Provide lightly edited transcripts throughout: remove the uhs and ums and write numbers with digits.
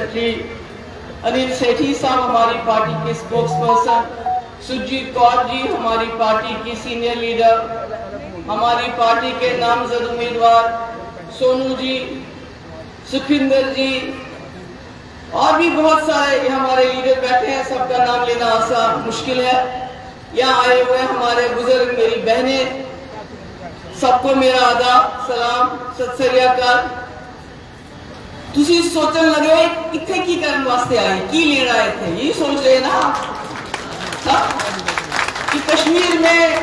Secretary Anil सेठी साहब हमारी party के स्पोक्स पर्सन, सुरजीत कौर जी हमारी पार्टी की सीनियर लीडर, हमारी पार्टी के नामजद उम्मीदवार सोनू जी, सुखविंदर जी और भी बहुत सारे हमारे लीडर बैठे हैं, सबका नाम लेना आसान मुश्किल है। यहाँ आए हुए हमारे बुजुर्ग, मेरी बहनें, सबको मेरा आदाब, सलाम, सत श्री अकाल। तुसी सोचन लगे इत्थे की करन वास्ते आए, की लेना आए थे, यही सोच रहे ना कि कश्मीर में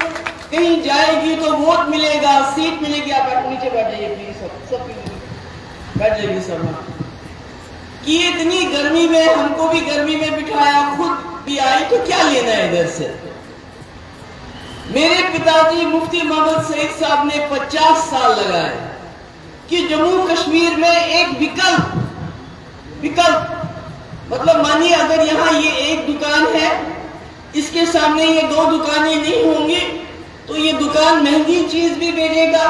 कहीं जाएगी तो वोट मिलेगा, सीट मिलेगी। आप नीचे बैठ जाइए प्लीज, सब बैठ जाइए सब। कि इतनी गर्मी में हमको भी गर्मी में बिठाया, खुद भी आई, तो क्या लेना है इधर से। मेरे पिताजी मुफ्ती मोहम्मद सईद साहब ने 50 साल लगाए कि जम्मू कश्मीर में एक विकल्प मतलब मानिए अगर यहाँ ये एक दुकान है, इसके सामने ये 2 दुकानें नहीं होंगी तो ये दुकान महंगी चीज भी बेचेगा,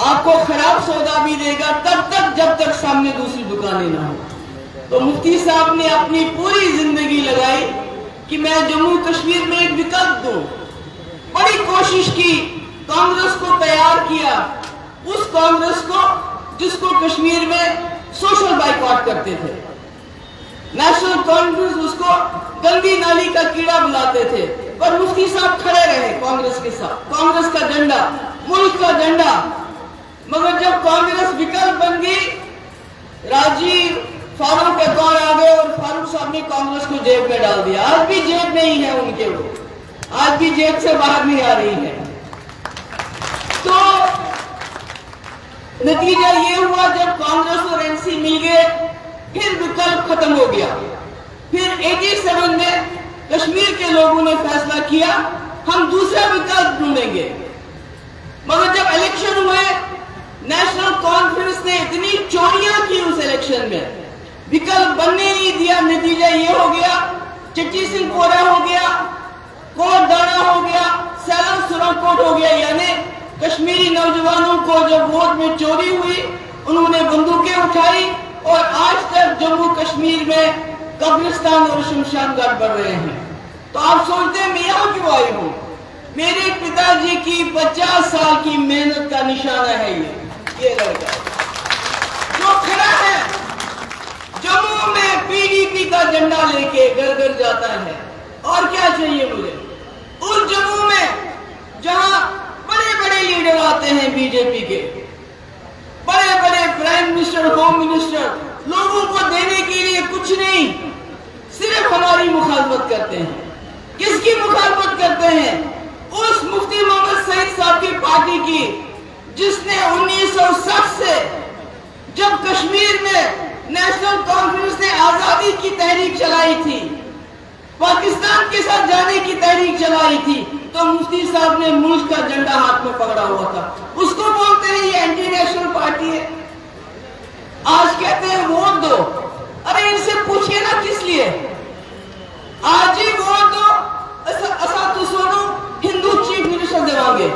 आपको खराब सौदा भी देगा, तब तक जब तक सामने दूसरी दुकानें ना हो। तो मुफ्ती साहब ने अपनी पूरी जिंदगी लगाई कि मैं जम्मू कश्मीर में एक विकल्प दूं। बड़ी कोशिश की, कांग्रेस को तैयार किया, उस कांग्रेस को जिसको कश्मीर में सोशल बाइकॉट करते थे। नेशनल कॉन्फ्रेंस उसको गंदी नाली का कीड़ा बुलाते थे, पर मुफ्ती साहब खड़े रहे कांग्रेस के साथ, कांग्रेस का झंडा, मुल्क का झंडा। मगर जब कांग्रेस विकल्प बन गई, राजीव फारूक के कौन आ गए और फारूक साहब ने कांग्रेस को जेब में डाल दिया। आज भी जेब में ही है उनके, वो आज भी जेब से बाहर नहीं आ रही है। तो नतीजा ये हुआ, जब कांग्रेस और एनसी मिल गए, फिर विकल्प खत्म हो गया। फिर 87 में कश्मीर के लोगों ने फैसला किया हम दूसरा विकल्प ढूंढेंगे। मगर जब इलेक्शन हुए, नेशनल कॉन्फ्रेंस ने इतनी चोरियां की उस इलेक्शन में, विकल्प बनने नहीं दिया। नतीजा ये हो गया, चिट्टी सिंह पोरा हो गया, कोट दाना हो गया, सैलम सुरंगकोट हो गया। यानी कश्मीरी नौजवानों को जब वोट में चोरी हुई, उन्होंने बंदूकें उठाई और आज तक जम्मू कश्मीर में कब्रिस्तान और शमशान घाट बढ़ रहे हैं। तो आप सोचते हैं मैं यहाँ क्यों आई हूँ? मेरे पिताजी की 50 साल की मेहनत का निशाना है ये लड़का जो खड़ा है जम्मू में पीडीपी का झंडा लेके घर घर जाता है। और क्या चाहिए मुझे? उस जम्मू में जहां बड़े बड़े लीडर आते हैं बीजेपी के, बड़े बड़े प्राइम मिनिस्टर, होम मिनिस्टर, लोगों को देने के लिए कुछ नहीं, सिर्फ हमारी मुखालफत करते हैं। किसकी मुखालफत करते हैं? उस मुफ्ती मोहम्मद सईद साहब की पार्टी की, जिसने 1960 से जब कश्मीर में नेशनल कॉन्फ्रेंस ने आजादी की तहरीक चलाई थी, पाकिस्तान के साथ जाने की तहरीक चलाई थी, तो मुफ्ती साहब ने मुल्क का झंडा हाथ में पकड़ा हुआ था। उसको बोलते हैं ये एंटी नेशनल पार्टी है। आज कहते हैं वोट दो। अरे इनसे पूछिए ना किस लिए? आज ही वोट दो, असा तो सोनू हिंदू चीफ मिनिस्टर देवांगे।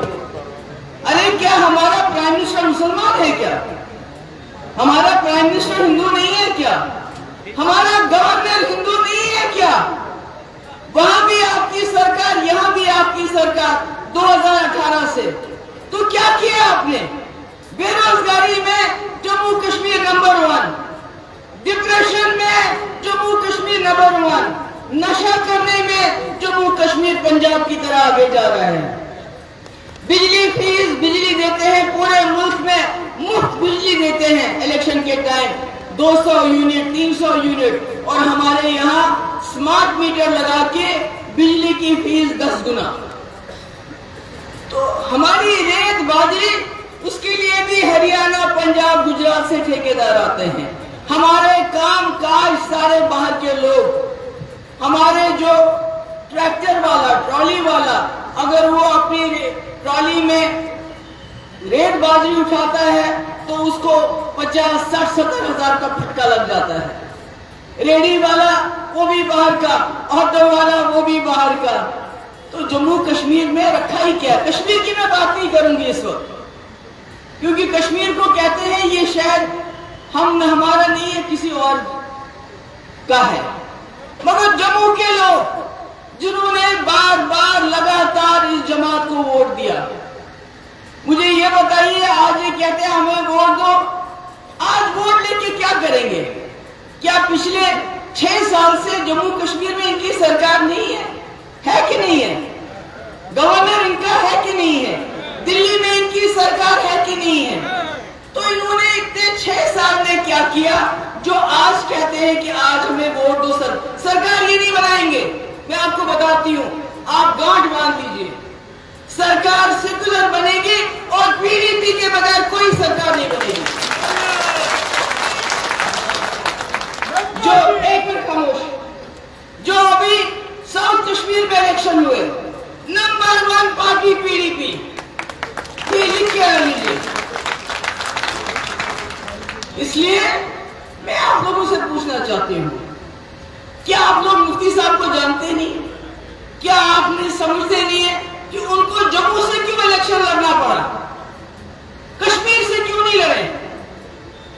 अरे क्या हमारा प्राइम मिनिस्टर मुसलमान है क्या? हमारा प्राइम मिनिस्टर हिंदू नहीं है क्या? हमारा गवर्नर हिंदू नहीं है क्या? वहां भी आपकी सरकार, यहां भी आपकी सरकार 2018 से। तो क्या किया आपने? बेरोजगारी में जम्मू कश्मीर नंबर 1, डिप्रेशन में जम्मू कश्मीर नंबर 1, नशा करने में जम्मू कश्मीर पंजाब की तरह आगे जा रहा है। बिजली फीस, बिजली देते हैं पूरे मुल्क में, मुफ्त बिजली देते हैं इलेक्शन के टाइम, 200 यूनिट, 300 यूनिट, और हमारे यहाँ स्मार्ट मीटर लगा के बिजली की फीस 10 गुना। तो हमारी रेत बाजरी, उसके लिए भी हरियाणा, पंजाब, गुजरात से ठेकेदार आते हैं। हमारे काम काज सारे बाहर के लोग, हमारे जो ट्रैक्टर वाला, ट्रॉली वाला, अगर वो अपनी ट्रॉली में रेत बाजरी उठाता है तो उसको 50, 60, 70 हजार का फटका लग जाता है। रेडी वाला वो भी बाहर का, ऑटो वाला वो भी बाहर का। तो जम्मू कश्मीर में रखा ही क्या? कश्मीर की मैं बात नहीं करूंगी इस वक्त, क्योंकि कश्मीर को कहते हैं ये शायद हमारा नहीं है, किसी और का है। मगर जम्मू के लोग जिन्होंने बार बार लगातार इस जमात को वोट दिया, मुझे ये बताइए, आज ये कहते हैं हमें वोट दो, आज वोट लेके क्या करेंगे? क्या पिछले 6 साल से जम्मू कश्मीर में इनकी सरकार नहीं है कि नहीं है? गवर्नर इनका है कि नहीं है? दिल्ली में इनकी सरकार है कि नहीं है? तो इन्होंने इतने 6 साल में क्या किया जो आज कहते हैं कि आज हमें वोट दो? सरकार ये नहीं बनाएंगे। मैं आपको बताती हूँ, आप गांठ बांध लीजिए, सरकार सेकुलर बनेगी और पीडीपी के बगैर कोई सरकार नहीं बनेगी। जो एक मिनट खामोश, जो अभी साउथ कश्मीर में इलेक्शन हुए, नंबर 1 पार्टी पीडीपी, ये लिख के लीजिए। इसलिए मैं आप लोगों से पूछना चाहती हूँ, क्या आप लोग मुफ्ती साहब को जानते नहीं? क्या आपने समझते नहीं है कि उनको जम्मू से क्यों इलेक्शन लड़ना पड़ा? कश्मीर से क्यों नहीं लड़े?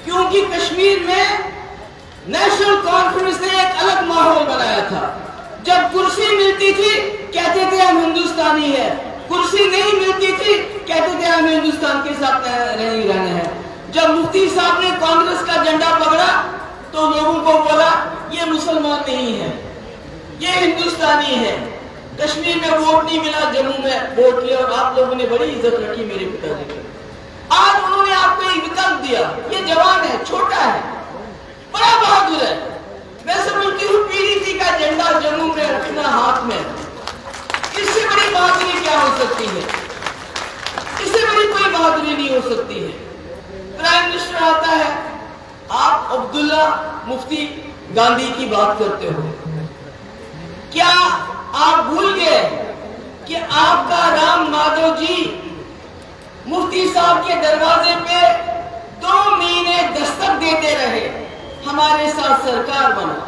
क्योंकि कश्मीर में नेशनल कॉन्फ्रेंस ने एक अलग माहौल बनाया था। जब कुर्सी मिलती थी कहते थे हम हिंदुस्तानी है, कुर्सी नहीं मिलती थी कहते थे हम हिंदुस्तान के साथ नहीं रहना है। जब मुफ्ती साहब ने कांग्रेस का झंडा पकड़ा तो लोगों को बोला ये मुसलमान नहीं है, ये हिंदुस्तानी है। कश्मीर में वोट नहीं मिला, जम्मू में वोट लिया और आप लोगों ने बड़ी इज्जत रखी मेरे पिताजी की। आज उन्होंने आपको एक विकल्प दिया, ये जवान है, छोटा है, बड़ा बहादुर है। मैं समझती हूँ पीडीपी का झंडा जम्मू में रखना हाथ में, इससे बड़ी बहादुरी क्या हो सकती है? इससे बड़ी कोई बहादुरी नहीं हो सकती है। प्राइम मिनिस्टर आता है, आप अब्दुल्ला मुफ्ती गांधी की बात करते हो। क्या आप भूल गए कि आपका राम माधव जी मुफ्ती साहब के दरवाजे पे 2 महीने दस्तक देते रहे, हमारे साथ सरकार बना।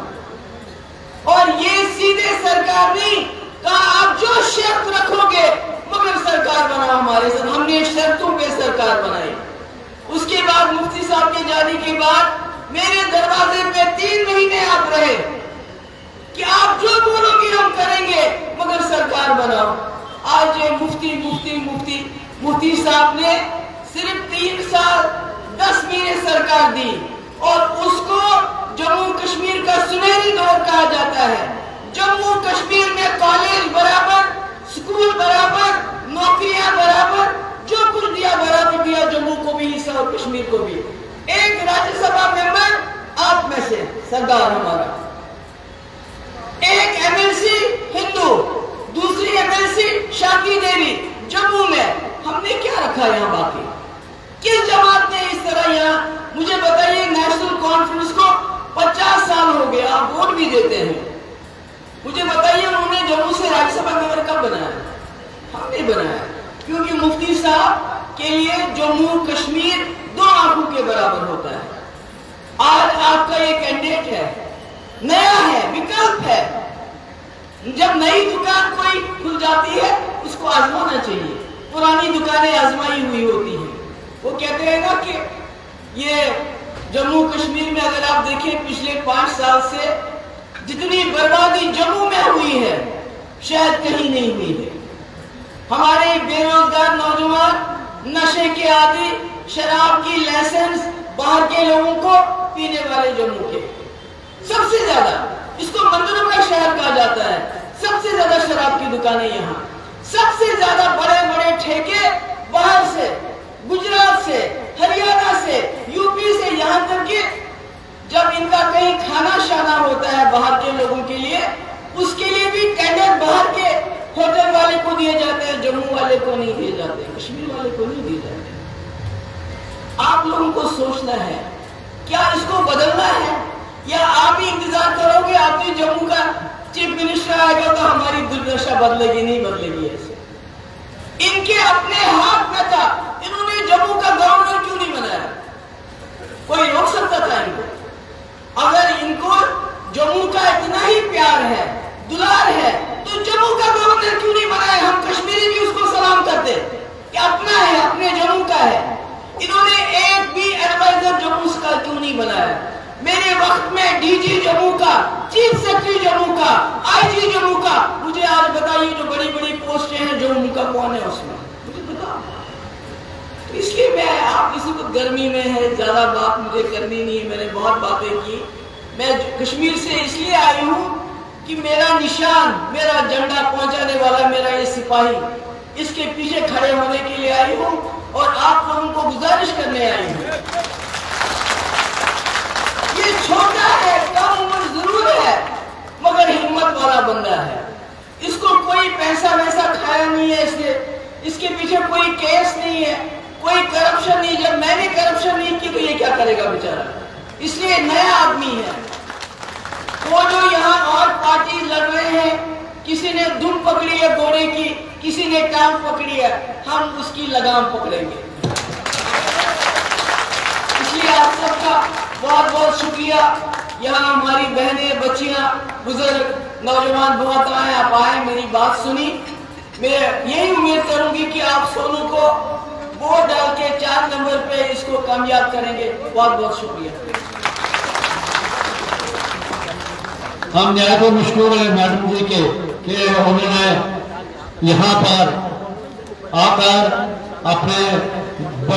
और ये सीधे सरकार नहीं कहा आप जो शर्त रखोगे मगर सरकार बना हमारे साथ। हमने शर्तों पे सरकार बनाई। उसके बाद मुफ्ती साहब के जाने के बाद मेरे दरवाजे पे 3 महीने आप रहे कि आप जो बोलोगे हम करेंगे मगर सरकार बनाओ। आज ये मुफ्ती साहब ने सिर्फ 3 साल 10 महीने सरकार दी और उसको जम्मू कश्मीर का सुनहरी दौर कहा जाता है। जम्मू कश्मीर में कॉलेज बराबर, स्कूल बराबर, नौकरियां बराबर, जो कुछ दिया बराबर दिया, जम्मू को भी हिस्सा और कश्मीर को भी। एक राज्यसभा मेंबर आप में से सरदार हमारा, एक एमएलसी हिंदू, दूसरी एमएलसी शांति देवी जम्मू में। हमने क्या रखा यहाँ बाकी? किस जमात ने इस तरह यहाँ, मुझे बताइए, नेशनल कॉन्फ्रेंस को 50 साल हो गया, आप वोट भी देते हैं। मुझे बताइए उन्होंने जम्मू से राज्यसभा मेंबर कब बनाया? हमने बनाया, क्योंकि मुफ्ती साहब के लिए जम्मू कश्मीर 2 आंखों के बराबर होता है। आज आपका ये कैंडिडेट है, नया है, विकल्प है। जब नई दुकान कोई खुल जाती है उसको आजमाना चाहिए। पुरानी दुकानें आजमाई हुई होती हैं। वो कहते हैं ना कि ये जम्मू कश्मीर में अगर आप देखें पिछले 5 साल से जितनी बर्बादी जम्मू में हुई है शायद कहीं नहीं हुई है। हमारे बेरोजगार नौजवान नशे के आदि, शराब की लाइसेंस बाहर के लोगों को पीने वाले जम्मू के सबसे ज्यादा, इसको मंदिरों का शहर कहा जाता है। सबसे ज्यादा शराब की दुकानें यहाँ, सबसे ज्यादा बड़े बड़े ठेके बाहर से, गुजरात से, हरियाणा से, यूपी से, यहाँ तक कि जब इनका कहीं खाना शाना होता है बाहर के लोगों के लिए, उसके लिए भी टेंडर बाहर के होटल वाले को दिए जाते हैं, जम्मू वाले को नहीं दिए जाते, कश्मीर वाले को नहीं दिए जाते। आप लोगों को सोचना है, क्या इसको बदलना है या आप ही इंतजार करोगे आप ही जम्मू का चीफ मिनिस्टर आएगा तो हमारी दुर्दशा बदलेगी? नहीं बदलेगी। ऐसे इनके अपने हाथ में था, इन्होंने जम्मू का गवर्नर क्यों नहीं बनाया? कोई रोक सकता था इनको? अगर इनको जम्मू का इतना ही प्यार है, दुलार है, तो जम्मू का गवर्नर क्यों नहीं बनाया? हम कश्मीरी भी उसको सलाम करते कि अपना है, अपने जम्मू का है। इन्होंने एक भी एडवाइजर जम्मू का क्यों नहीं नहीं बनाया। मेरे वक्त में डीजी जम्मू का, चीफ सेक्रेटरी जम्मू का, आईजी जम्मू का, मुझे आज बताइए जो बड़ी बड़ी पोस्टें हैं जम्मू का कौन है उसमें, मुझे बताओ। तो इसलिए मैं, आप किसी को गर्मी में है, ज्यादा बात मुझे करनी नहीं है, मैंने बहुत बातें की। मैं कश्मीर से इसलिए आई हूँ कि मेरा निशान, मेरा झंडा पहुंचाने वाला मेरा ये सिपाही, इसके पीछे खड़े होने के लिए आई हूँ और आप लोगों को गुजारिश करने आई हूँ। ये छोटा है, कम उम्र जरूर है, मगर हिम्मत वाला बंदा है। इसको कोई पैसा वैसा खाया नहीं है, इसके पीछे कोई केस नहीं है, कोई करप्शन नहीं। जब मैंने करप्शन नहीं की तो ये क्या करेगा बेचारा, इसलिए नया आदमी है। वो जो यहाँ और पार्टी लड़ रहे हैं, किसी ने धुन पकड़ी है घोड़े की, किसी ने टांग पकड़ी है, हम उसकी लगाम पकड़ेंगे। इसलिए आप सबका बहुत बहुत शुक्रिया। यहाँ हमारी बहनें, बच्चियां, बुजुर्ग, नौजवान बहुत आए, आप आए, मेरी बात सुनी। मैं यही उम्मीद करूंगी कि आप सोनू को वोट डाल के 4 नंबर पे इसको कामयाब करेंगे। बहुत बहुत शुक्रिया। हम न्याय को मशहूर है मैडम जी के कि उन्होंने यहाँ पर आकर अपने बड़े